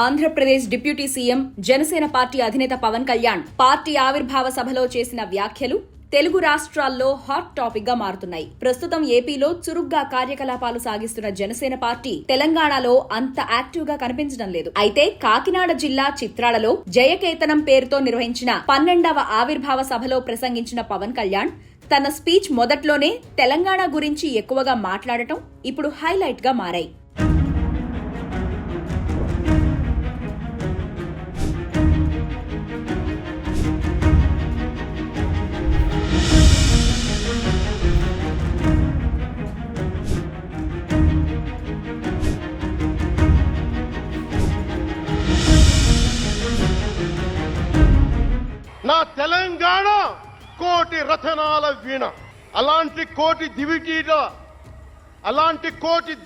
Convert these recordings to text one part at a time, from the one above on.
Andhra Pradesh deputy CM Janasena party అధినేత Pawan Kalyan party ఆవిర్భావ సభలో చేసిన వ్యాఖ్యలు తెలుగు రాష్ట్రాల్లో హాట్ టాపిక్ గా మారుతున్నాయి. ప్రస్తుతం ఏపీలో చురుగ్గా కార్యకలాపాలు సాగిస్తున్న జనసేన పార్టీ తెలంగాణలో అంత యాక్టివ్ గా కనిపించడం లేదు. అయితే కాకినాడ జిల్లా చిత్రాలలో జయకేతనం పేరుతో నిర్వహించిన 12వ ఆవిర్భావ సభలో ప్రసంగించిన పవన్ కళ్యాణ్ తన స్పీచ్ మొదట్లోనే తెలంగాణ గురించి ఎక్కువగా మాట్లాడటం ఇప్పుడు హైలైట్ గా మారాయి. నా తెలంగాణ కోటి రతనాల వీణ, అలాంటి కోటి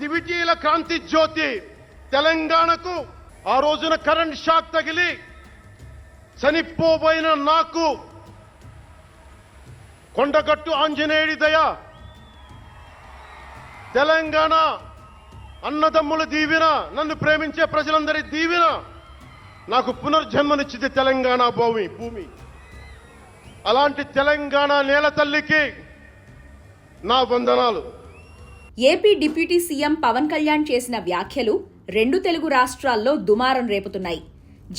దివిటీల క్రాంతి జ్యోతి తెలంగాణకు ఆ రోజున కరెంట్ షాక్ తగిలి చనిపోబోయిన నాకు కొండగట్టు ఆంజనేయుడి దయ, తెలంగాణ అన్నదమ్ముల దీవెన, నన్ను ప్రేమించే ప్రజలందరి దీవెన నాకు పునర్జన్మనిచ్చింది తెలంగాణ భూమి. అలాంటి తెలంగాణ నేల తల్లికి నా వందనాలు. AP deputy CM Pavan Kalyan చేసిన వ్యాఖ్యలు రెండు తెలుగు రాష్ట్రాల్లో దుమారం రేపుతున్నాయి.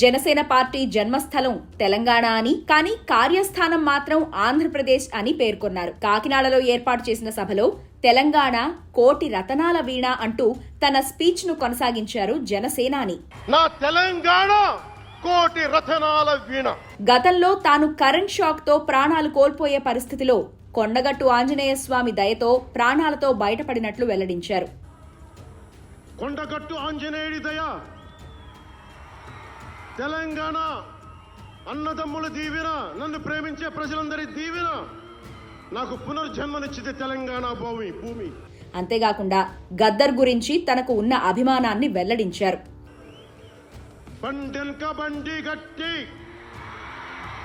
జనసేన పార్టీ జన్మస్థలం తెలంగాణ అని, కానీ కార్యస్థానం మాత్రం ఆంధ్రప్రదేశ్ అని పేర్కొన్నారు. కాకినాడలో ఏర్పాటు చేసిన సభలో తెలంగాణ కోటి రతనాల వీణ అంటూ తన స్పీచ్ ను కొనసాగించారు జనసేనాని. నా తెలంగాణ కోటి రతనాల వీణ. గతంలో తాను కరెంట్ షాక్ తో ప్రాణాలు కోల్పోయే పరిస్థితిలో కొండగట్టు ఆంజనేయ స్వామి దయతో ప్రాణాలతో బయటపడినట్లు వెల్లడించారు. కొండగట్టు ఆంజనేయుడి దయ, తెలంగాణ అన్నదమ్ముల దీవెన, నన్ను ప్రేమించే ప్రజలందరి దీవెన నాకు పునర్జన్మనిచ్చింది తెలంగాణ భూమి. అంతేకాకుండా గద్దర్ గురించి తనకు ఉన్న అభిమానాన్ని వెల్లడించారు. బండెనక బండి గట్టి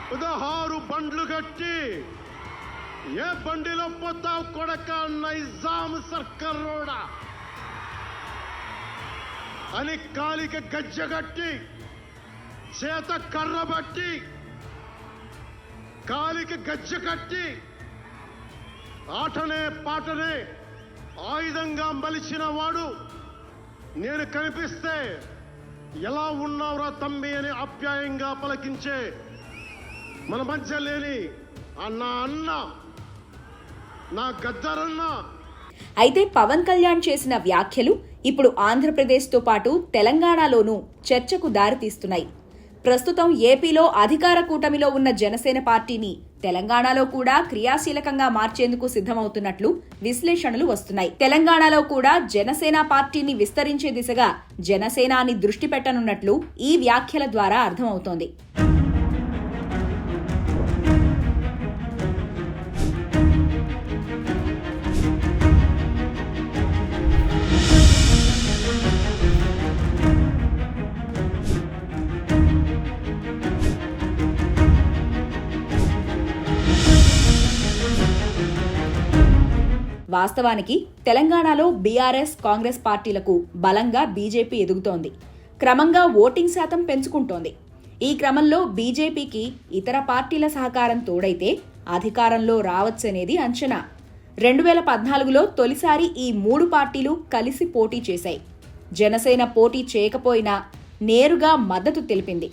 16 బండ్లు గట్టి, ఏ బండిలో పోతావు కొడక నైజాం సర్కార్ రోడా అని కాలిక గజ్జగట్టి, చేత కర్ర బట్టి కాలిక గజ్జ కట్టి, ఆటనే పాటనే ఆయుధంగా మలిచిన వాడు నేను కనిపిస్తే ఎలా ఉన్నావురా తమ్మి అని ఆప్యాయంగా పలకించే మన మధ్య లేని అన్న నా గద్దరన్న. అయితే పవన్ కళ్యాణ్ చేసిన వ్యాఖ్యలు ఇప్పుడు ఆంధ్రప్రదేశ్తో పాటు తెలంగాణలోనూ చర్చకు దారితీస్తున్నాయి. ప్రస్తుతం ఏపీలో అధికార కూటమిలో ఉన్న జనసేన పార్టీని తెలంగాణలో కూడా క్రియాశీలకంగా మార్చేందుకు సిద్ధమవుతున్నట్లు విశ్లేషణలు వస్తున్నాయి. తెలంగాణలో కూడా జనసేన పార్టీని విస్తరించే దిశగా జనసేనాని దృష్టి పెట్టనున్నట్లు ఈ వ్యాఖ్యల ద్వారా అర్థమవుతోంది. వాస్తవానికి తెలంగాణలో బీఆర్ఎస్, కాంగ్రెస్ పార్టీలకు బలంగా బీజేపీ ఎదుగుతోంది. క్రమంగా ఓటింగ్ శాతం పెంచుకుంటోంది. ఈ క్రమంలో బీజేపీకి ఇతర పార్టీల సహకారం తోడైతే అధికారంలో రావచ్చనేది అంచనా. 2014లో తొలిసారి ఈ 3 పార్టీలు కలిసి పోటీ చేశాయి. జనసేన పోటీ చేయకపోయినా నేరుగా మద్దతు తెలిపింది.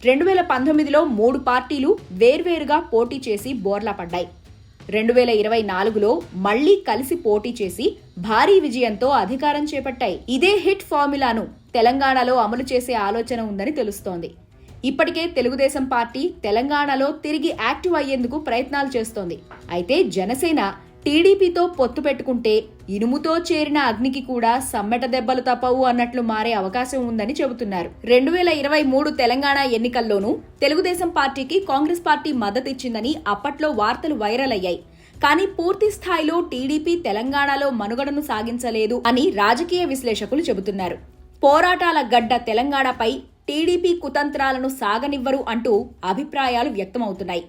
2019లో 3 పార్టీలు వేర్వేరుగా పోటీ చేసి బోర్లా పడ్డాయి. 2024లో మళ్లీ కలిసి పోటీ చేసి భారీ విజయంతో అధికారం చేపట్టాయి. ఇదే హిట్ ఫార్ములాను తెలంగాణలో అమలు చేసే ఆలోచన ఉందని తెలుస్తోంది. ఇప్పటికే తెలుగుదేశం పార్టీ తెలంగాణలో తిరిగి యాక్టివ్ అయ్యేందుకు ప్రయత్నాలు చేస్తోంది. అయితే జనసేన టీడీపీతో పొత్తు పెట్టుకుంటే ఇనుముతో చేరిన అగ్నికి కూడా సమ్మెట దెబ్బలు తప్పవు అన్నట్లు మారే అవకాశం ఉందని చెబుతున్నారు. 2023 తెలంగాణ ఎన్నికల్లోనూ తెలుగుదేశం పార్టీకి కాంగ్రెస్ పార్టీ మద్దతిచ్చిందని అప్పట్లో వార్తలు వైరల్ అయ్యాయి. కానీ పూర్తి స్థాయిలో టీడీపీ తెలంగాణలో మనుగడను సాగించలేదు అని రాజకీయ విశ్లేషకులు చెబుతున్నారు. పోరాటాల గడ్డ తెలంగాణపై టీడీపీ కుతంత్రాలను సాగనివ్వరు అంటూ అభిప్రాయాలు వ్యక్తమవుతున్నాయి.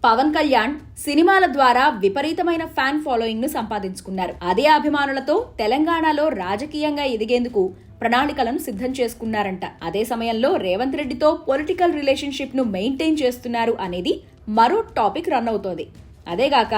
పవన్ కళ్యాణ్ సినిమాల ద్వారా విపరీతమైన ఫ్యాన్ ఫాలోయింగ్ ను సంపాదించుకున్నారు. అదే అభిమానులతో తెలంగాణలో రాజకీయంగా ఎదిగేందుకు ప్రణాళికలను సిద్ధం చేసుకున్నారంట. అదే సమయంలో రేవంత్ రెడ్డితో పొలిటికల్ రిలేషన్షిప్ ను మెయింటైన్ చేస్తున్నారు అనేది మరో టాపిక్ రన్ అవుతోంది. అదేగాక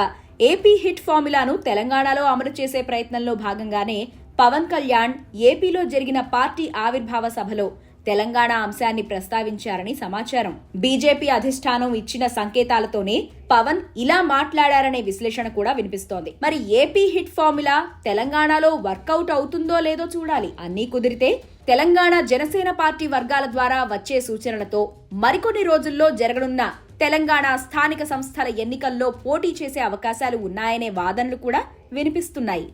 ఏపీ హిట్ ఫార్ములాను తెలంగాణలో అమలు చేసే ప్రయత్నంలో భాగంగానే పవన్ కళ్యాణ్ ఏపీలో జరిగిన పార్టీ ఆవిర్భావ సభలో తెలంగాణ అంశాన్ని ప్రస్తావించారని సమాచారం. బీజేపీ అధిష్టానం ఇచ్చిన సంకేతాలతోనే పవన్ ఇలా మాట్లాడారనే విశ్లేషణ కూడా వినిపిస్తోంది. మరి ఏపీ హిట్ ఫార్ములా తెలంగాణలో వర్కౌట్ అవుతుందో లేదో చూడాలి. అన్నీ కుదిరితే తెలంగాణ జనసేన పార్టీ వర్గాల ద్వారా వచ్చే సూచనలతో మరికొన్ని రోజుల్లో జరగనున్న తెలంగాణ స్థానిక సంస్థల ఎన్నికల్లో పోటీ చేసే అవకాశాలు ఉన్నాయనే వాదనలు కూడా వినిపిస్తున్నాయి.